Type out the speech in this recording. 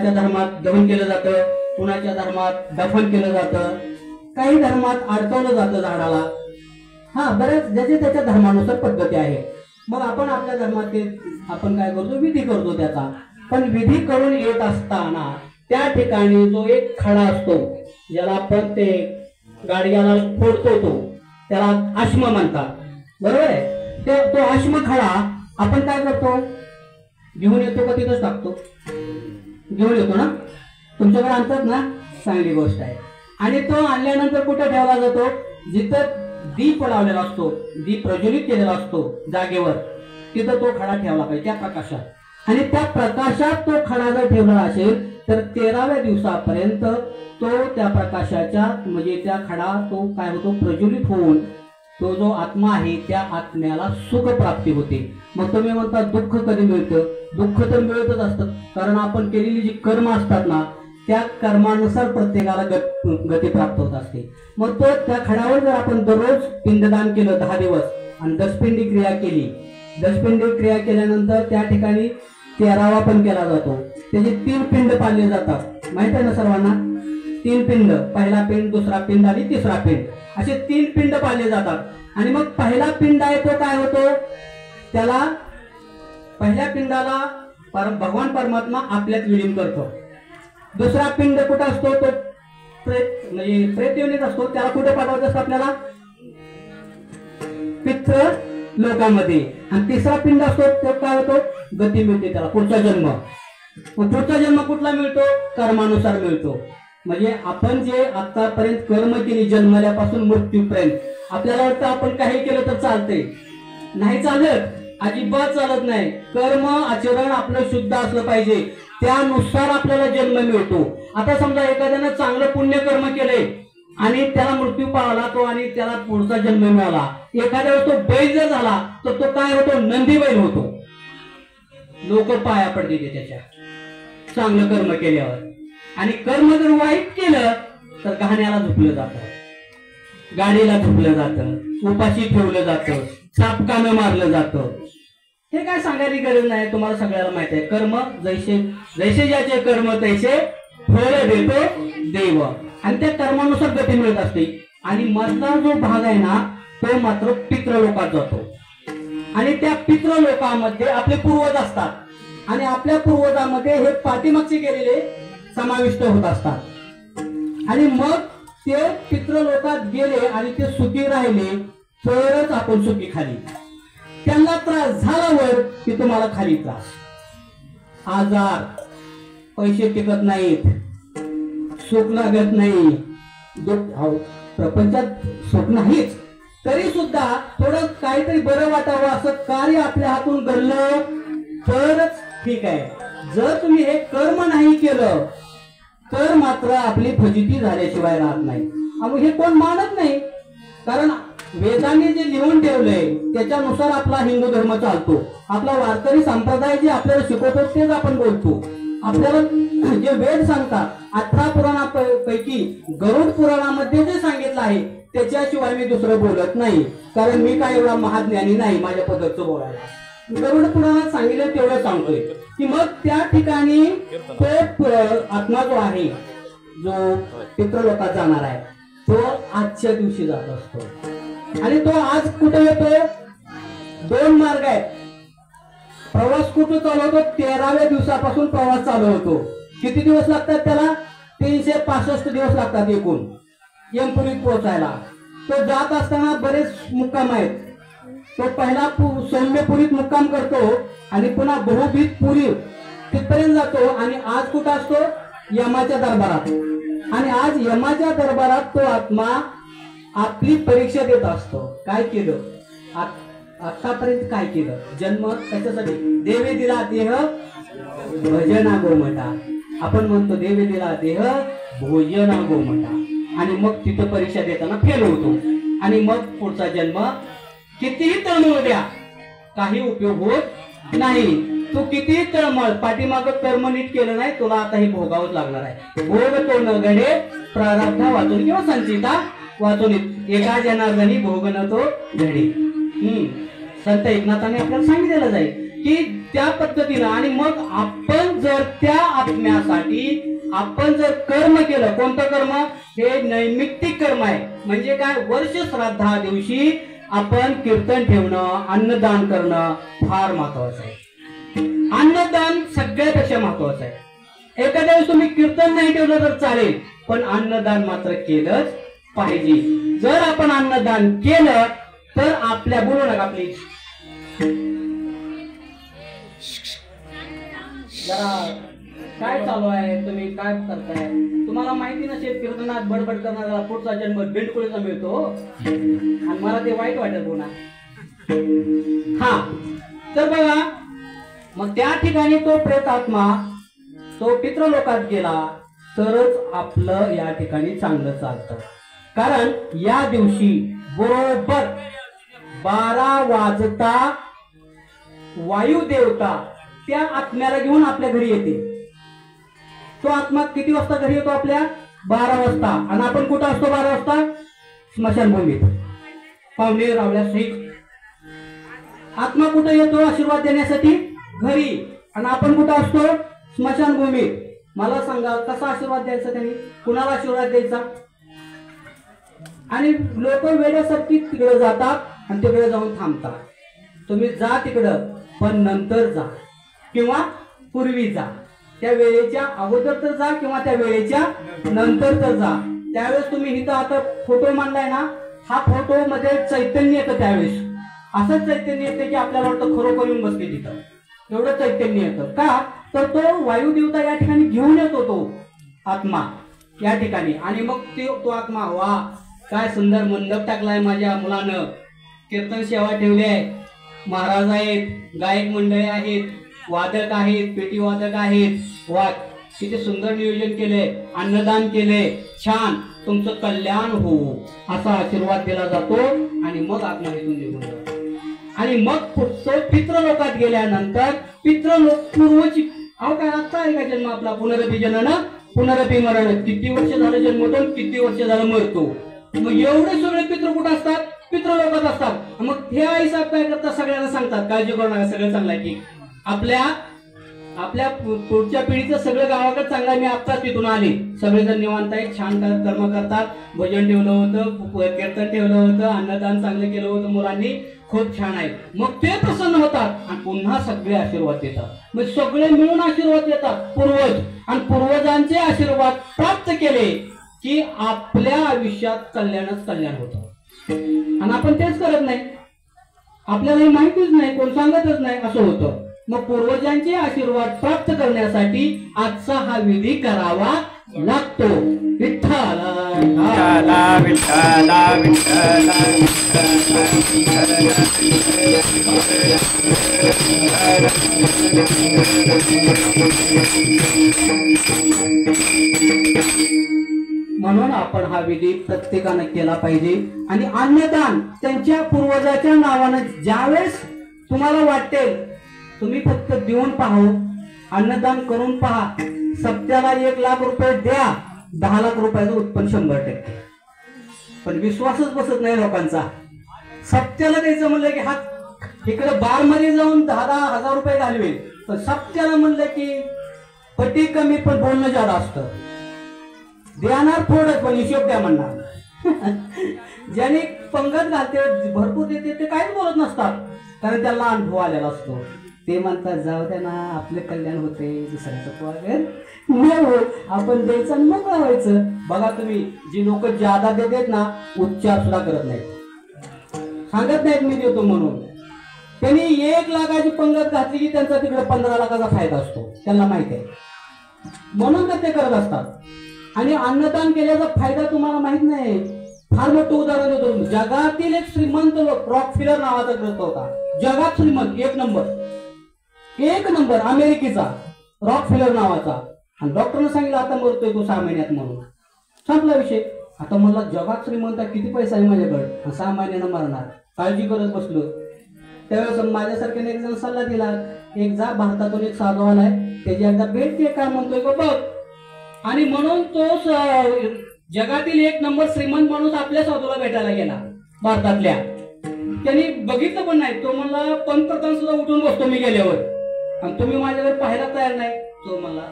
धर्मात दहन केलं जातं, कुणाच्या धर्मात दफन केलं जातं, काही धर्मात अडकवलं जातं झाडाला. हा, बऱ्याच ज्याच्या त्याच्या धर्मानुसार पद्धती आहे. मग आपण आपल्या धर्मात ते आपण काय करतो, विधी करतो त्याचा. पण विधी करून येत असताना त्या ठिकाणी जो एक खडा असतो, ज्याला आपण ते गाडग्याला फोडतो, तो त्याला आश्म म्हणतात, बरोबर आहे. तो आश्म खडा आपण काय करतो, घेऊन येतो का तिथंच टाकतो? घेऊन येतो ना, तुमच्याकडे आणतात ना, चांगली गोष्ट आहे. आणि तो आणल्यानंतर कुठे ठेवला जातो? जिथं दीप लावलेला असतो, दीप प्रज्वलित केलेला असतो जागेवर, तिथं तो खडा ठेवला पाहिजे त्या प्रकाशात. आणि त्या प्रकाशात तो खडा जर ठेवला असेल तर 13व्या दिवसापर्यंत तो त्या प्रकाशाच्या म्हणजे त्या खडा तो काय होतो, प्रज्वलित होऊन तो जो आत्मा आहे त्या आत्म्याला सुख प्राप्ती होते. मग तुम्ही म्हणता दुःख कधी मिळतं? दुःख तर मिळतच असतं, कारण आपण केलेली जी कर्म असतात ना, त्या कर्मानुसार प्रत्येकाला गती प्राप्त होत असते. मग तो त्या खड्यावर जर आपण दररोज पिंडदान केलं 10 दिवस आणि दशपिंडी क्रिया केली, दशपिंडी क्रिया केल्यानंतर त्या ठिकाणी 13वा पण केला जातो. त्याचे 3 पिंड पाळले जातात, माहित आहे ना सर्वांना? 3 पिंड, पहिला पिंड, दुसरा पिंड आणि तिसरा पिंड, असे 3 पिंड पाळले जातात. आणि मग पहिला पिंड आहे तो काय होतो, त्याला पहिल्या पिंडाला भगवान परमात्मा आपल्यात विलीन करतो. दुसरा पिंड कुठं असतो, तो प्रेत म्हणजे प्रेत योनीत असतो, त्याला कुठे पाठवायचं असतं आपल्याला? पितृ लोकांमध्ये. आणि तिसरा पिंड असतो तो काय होतो, गती मिळते त्याला, पुढचा जन्म. मग पुढचा जन्म कुठला मिळतो? कर्मानुसार मिळतो. म्हणजे आपण जे आतापर्यंत कर्म केली जन्मल्यापासून मृत्यूपर्यंत, आपल्याला वाटतं आपण काही केलं तर चालतंय, नाही चालत, अजिबात चालत नाही. कर्म आचरण आपलं शुद्ध असलं पाहिजे, त्यानुसार आपल्याला जन्म मिळतो. आता समजा एखाद्यानं चांगलं पुण्य कर्म केलंय आणि त्याला मृत्यू पावला तो आणि त्याला पुढचा जन्म मिळाला, एखाद्या वेळेस तो बैल जर झाला तर तो काय होतो, नंदी बैल होतो. लोक पाया पडते त्याच्या चांगलं कर्म केल्यावर. आणि कर्म जर वाईट केलं तर घाण्याला झुकलं जातं, गाडीला झुकलं जातं, उपाशी ठेवलं जातं, चापकानं मारलं जातं. हे काय सांगायची गरज नाही, तुम्हाला सगळ्याला माहिती आहे. कर्म जैसे जैसे ज्याचे कर्म तैसे फळ देतो देव. आणि त्या कर्मानुसार गती मिळत असते. आणि मधला जो भाग आहे ना, तो मात्र पितृलोकात जातो. आणि त्या पितृलोकामध्ये आपले पूर्वज असतात. आणि आपल्या पूर्वजामध्ये हे पाठीमागचे गेलेले समाविष्ट होत असतात. आणि मग ते पितृलोकात गेले आणि ते सुखी राहिले तरच आपण सुखी खाली. त्यांना त्रास झाल्यावर की तुम्हाला खाली त्रास, आजार, पैसे टिकत नाहीत, सुख लागत नाही, प्रपंचात सुख नाहीच, तरी सुद्धा थोडं काहीतरी बरं वाटावं असं कार्य आपल्या हातून घडलं तरच ठीक आहे. जर तुम्ही हे कर्म नाही केलं तर मात्र आपली फजिती झाल्याशिवाय राहत नाही. आणि हे कोण मानत नाही, कारण वेदांनी जे लिहून ठेवलंय त्याच्यानुसार आपला हिंदू धर्म चालतो. आपला वारकरी संप्रदाय जे आपल्याला शिकवतो तेच आपण बोलतो. आपल्याला जे वेद सांगतात 18 पुराणापैकी गरुड पुराणामध्ये जे सांगितलं आहे त्याच्याशिवाय मी दुसरं बोलत नाही, कारण मी काय एवढा महाज्ञानी नाही माझ्या पद्धतीचं बोलायला. गरुड पुराणात सांगितलं तेवढं सांगतोय की मग त्या ठिकाणी तो आत्मा जो आहे जो पितृलोकात जाणार आहे तो आजच्या दिवशी जात असतो. आणि तो आज कुठे येतोय? 2 मार्ग आहेत. प्रवास कुठे चालू होतो? 13व्या दिवसापासून प्रवास चालू होतो. किती दिवस लागतात त्याला? 365 दिवस लागतात एकूण यमपुरीत पोहोचायला. तो जात असताना बरेच मुक्काम आहेत. तो पहिला सौम्यपुरीत मुक्काम करतो आणि पुन्हा बहुभीत पुरी तिथपर्यंत जातो. आणि आज कुठं असतो? यमाच्या दरबारात. आणि आज यमाच्या दरबारात तो आत्मा आपली परीक्षा देत असतो. काय केलं आतापर्यंत, काय केलं, जन्म कशासाठी? देवे दिला देह भजना गोमटा. आपण म्हणतो देवे दिला देह भोजना गोमटा. आणि मग तिथं परीक्षा देताना फेल होतो. आणि मग पुढचा जन्म कितीही तळमळ द्या काही उपयोग होत नाही. तू कितीही तळमळ, पाठीमाग कर्म नीट केलं नाही, तुला आता हे भोगावंच लागणार आहे. भोग तो न घडे प्रारब्धा वाचून किंवा संचिता वाचून एका जनार्दनी भोग न तो घडे. संत एकनाथाने आपल्याला सांगितलेलं जाईल की त्या पद्धतीनं. आणि मग आपण जर त्या आत्म्यासाठी आपण जर कर्म केलं, कोणतं कर्म? हे नैमित्तिक कर्म आहे. म्हणजे काय? वर्ष श्राद्धा दिवशी आपण कीर्तन ठेवणं, अन्नदान करणं फार महत्वाचं आहे. अन्नदान सगळ्यापेक्षा महत्वाचं आहे. एखाद्या वेळेस तुम्ही कीर्तन नाही ठेवलं तर चालेल, पण अन्नदान मात्र केलंच पाहिजे. जर आपण अन्नदान केलं तर आपल्या, बोलू नका प्लीज, जरा काय चालू आहे, तुम्ही काय करताय? तुम्हाला माहिती नसेल कीर्तनात बडबड करणारा पुढचा जन्म बिंडकुळीचा मिळतो आणि मला ते वाईट वाटत पुन्हा. हा, तर बघा, मग त्या ठिकाणी तो प्रेतात्मा तो पितृलोकात गेला तरच आपलं या ठिकाणी चांगलं चालतं. कारण या दिवशी बरोबर 12 वाजता वायुदेवता त्या आत्म्याला घेऊन आपल्या घरी येते. तो आत्मा किती वाजता घरी येतो? आपल्या 12 वाजता. आणि आपण कुठं असतो 12 वाजता? स्मशानभूमीत, पाहुणे रावल्या सहित. आत्मा कुठे येतो आशीर्वाद देण्यासाठी? घरी. आणि आपण कुठं असतो? स्मशानभूमीत. मला सांगा, कसा आशीर्वाद द्यायचा त्यांनी? कुणाला आशीर्वाद द्यायचा? आणि लोक वेळेसाठी तिकडे जातात आणि तिकडे जाऊन थांबतात. तुम्ही जा तिकडं, पण नंतर जा किंवा पूर्वी जा. त्या वेळेच्या अगोदर तर जा किंवा त्या वेळेच्या नंतर तर जा. त्यावेळेस तुम्ही इथं आता फोटो मांडलाय ना, हा फोटो मध्ये चैतन्य येतं. त्यावेळेस असंच चैतन्य येते की आपल्याला वाटतं खरोखर येऊन बसते तिथं. एवढं चैतन्य येतं. का? तर तो वायुदेवता या ठिकाणी घेऊन येतो तो आत्मा या ठिकाणी. आणि मग तो आत्मा, वा काय सुंदर मंडप टाकलाय माझ्या मुलानं, कीर्तन सेवा ठेवली आहे, महाराज आहेत, गायक मंडळी आहेत, वादक आहेत, पेटी वादक आहेत, वा किती सुंदर नियोजन केले, अन्नदान केले, छान, तुमचं कल्याण हो, असा आशीर्वाद दिला जातो. आणि मग आत्मा इथून निघून जातो. आणि मग तो पितृलोकात गेल्यानंतर पितृलोक पूर्वची, अहो काय आता आहे का जन्म आपला? पुनरपी जनन पुनरपी मरण. किती वर्ष झालं जन्मतो, किती वर्ष झालं मरतो. मग एवढे सगळे पितृ कुठं असतात? पितृलोकात असतात. मग हे आई साहेब काय करतात? सगळ्यांना सांगतात, काळजी करू नका, सगळं चांगलं आहे की आपल्या पुढच्या पिढीचं सगळं गावाकडे चांगलं आहे. मी आत्ताच तिथून आले, सगळेजण निवांत आहेत, छान कर्म करतात, भजन ठेवलं होतं, कीर्तन ठेवलं होतं, अन्नदान चांगलं केलं होतं मुलांनी, खूप छान आहे. मग ते प्रसन्न होतात आणि पुन्हा सगळे आशीर्वाद देतात. मग सगळे मिळून आशीर्वाद देतात पूर्वज. आणि पूर्वजांचे आशीर्वाद प्राप्त केले की आपल्या आयुष्यात कल्याणच कल्याण होतं. आणि आपण तेच करत नाही, आपल्याला माहितीच नाही, कोण सांगतच नाही, असं होतं. मग पूर्वजांचे आशीर्वाद प्राप्त करण्यासाठी आजचा हा विधी करावा लागतो. विठ्ठला विठ्ठला विठ्ठला म्हणून आपण हा विधी प्रत्येकाने केला पाहिजे. आणि अन्नदान त्यांच्या पूर्वजाच्या नावानं ज्यावेळेस तुम्हाला वाटेल, तुम्ही फक्त देऊन पहा, अन्नदान करून पहा. सप्त्याला 1 लाख रुपये द्या, 10 लाख रुपयाचं उत्पन्न 100%. पण विश्वासच बसत नाही लोकांचा. सप्त्याला द्यायचं म्हणलं की हात इकडे बार मध्ये जाऊन 10-10 हजार रुपये घालवेल, पण सप्त्याला म्हणलं की पटी कमी पण बोलणं जादा असतं. देणार थोडं पण हिशोब द्या म्हणणार. ज्याने पंगत घालते, भरपूर देते, ते काहीच बोलत नसतात, कारण त्याला अनुभव आलेला असतो. ते म्हणतात जाऊ द्या ना, आपले कल्याण होते, दुसऱ्याचं आपण द्यायचं आणि मोकळा व्हायचं. बघा तुम्ही, जी लोक ज्यादा देतात ना, उच्चार सुद्धा करत नाहीत, सांगत नाहीत मी देतो म्हणून. त्यांनी 1 लाखाची पंगत घातली की त्यांचा तिकडे 15 लाखाचा फायदा असतो, त्यांना माहिती आहे, म्हणून तर ते करत असतात. आणि अन्नदान केल्याचा फायदा तुम्हाला माहित नाही. फार मोठं उदाहरण देतो. जगातील एक श्रीमंत लोक, रॉकफेलर नावाचा ग्रस्त होता, जगात श्रीमंत, 1 नंबर अमेरिकेचा, रॉकफेलर नावाचा. आणि डॉक्टरने सांगितलं आता मरतोय तो 6 महिन्यात म्हणून. संपला विषय. आता मला जगात श्रीमंत किती पैसा आहे माझ्याकडे, 6 महिन्यानं मरणार, काळजी करत बसलो. त्यावेळेस माझ्यासारख्याने एक जण सल्ला दिला, एक जा, भारतातून एक साधू आलाय, त्याची एकदा भेट घे, काय म्हणतोय का बघ. आणि म्हणून तो जगातील 1 नंबर श्रीमंत माणूस आपल्या साधूला भेटायला गेला भारतातल्या. त्यांनी बघितलं पण नाही. तो म्हणला पंतप्रधान सुद्धा उठून बसतो मी गेल्यावर, आणि तुम्ही माझ्याकडे पाहायला तयार नाही. तो म्हणला